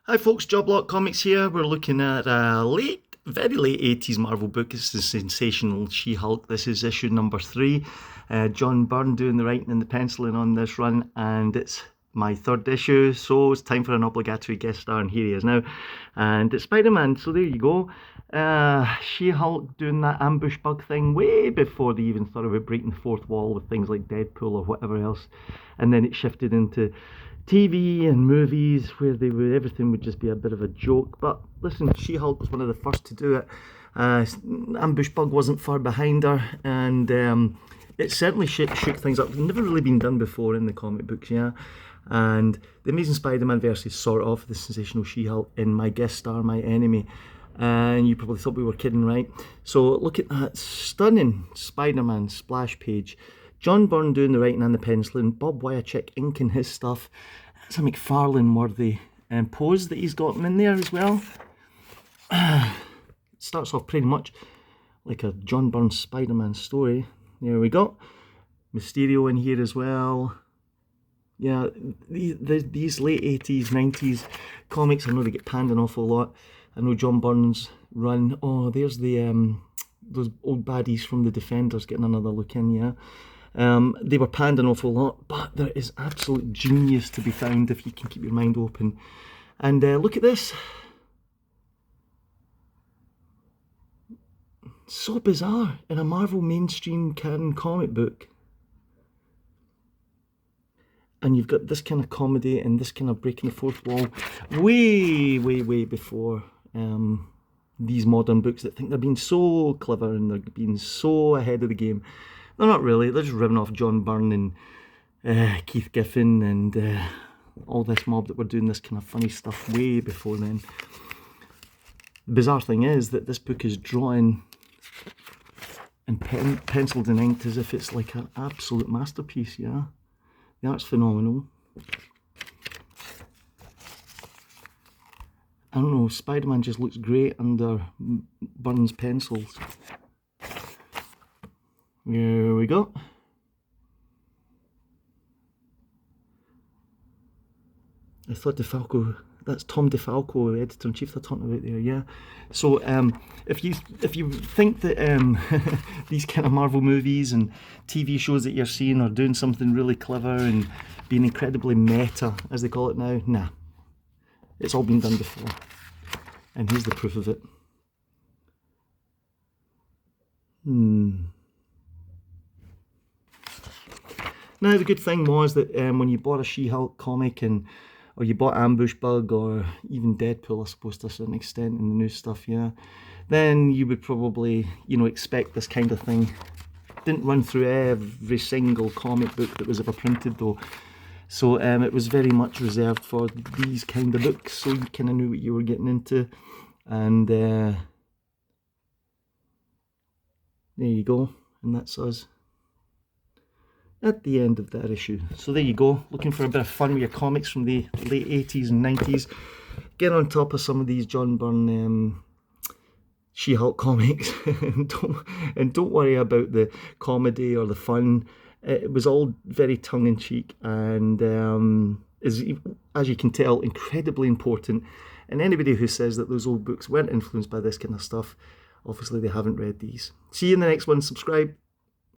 Hi folks, Job Comics here. We're looking at a very late 80s Marvel book. It's the sensational She-Hulk. This is issue number 3. John Byrne doing the writing and the penciling on this run, and it's my third issue, so it's time for an obligatory guest star, and here he is now. And it's Spider-Man, so there you go. She-Hulk doing that ambush bug thing way before they even thought about breaking the fourth wall with things like Deadpool or whatever else. And then it shifted into TV and movies where everything would just be a bit of a joke. But listen, She-Hulk was one of the first to do it. Ambush Bug wasn't far behind her, and it certainly shook things up. It's never really been done before in the comic books, yeah. And the Amazing Spider-Man verse is sort of the sensational She-Hulk in My Guest Star, My Enemy. And you probably thought we were kidding, right? So look at that stunning Spider-Man splash page. John Byrne doing the writing and the penciling, Bob Wyacek inking his stuff. That's a McFarlane-worthy pose that he's got him in there as well. It starts off pretty much like a John Byrne Spider-Man story. There we go. Mysterio in here as well. Yeah, these late 80s, 90s comics, I know they get panned an awful lot. I know John Byrne's run. Oh, there's the those old baddies from the Defenders getting another look in, yeah. They were panned an awful lot, but there is absolute genius to be found if you can keep your mind open. And look at this. So bizarre in a Marvel mainstream canon comic book. And you've got this kind of comedy and this kind of breaking the fourth wall way before these modern books that think they're being so clever and they're being so ahead of the game. They're not really. They're just ripping off John Byrne and Keith Giffen and all this mob that were doing this kind of funny stuff way before then. The bizarre thing is that this book is drawn and penciled and inked as if it's like an absolute masterpiece, yeah? The art's phenomenal. I don't know, Spider-Man just looks great under Byrne's pencils. Here we go. I thought DeFalco, that's Tom DeFalco, editor-in-chief they're talking about there, yeah. So if you think that these kind of Marvel movies and TV shows that you're seeing are doing something really clever and being incredibly meta, as they call it now, nah. It's all been done before. And here's the proof of it. Now, the good thing was that when you bought a She-Hulk comic or you bought Ambush Bug or even Deadpool, I suppose, to a certain extent in the new stuff, yeah, then you would probably, expect this kind of thing. Didn't run through every single comic book that was ever printed, though. So it was very much reserved for these kind of books, so you kind of knew what you were getting into. And there you go, and that's us at the end of that issue. So there you go, looking for a bit of fun with your comics from the late 80s and 90s. Get on top of some of these John Byrne She-Hulk comics and don't worry about the comedy or the fun. It was all very tongue-in-cheek and is, as you can tell, incredibly important. And anybody who says that those old books weren't influenced by this kind of stuff, obviously they haven't read these. See you in the next one. Subscribe.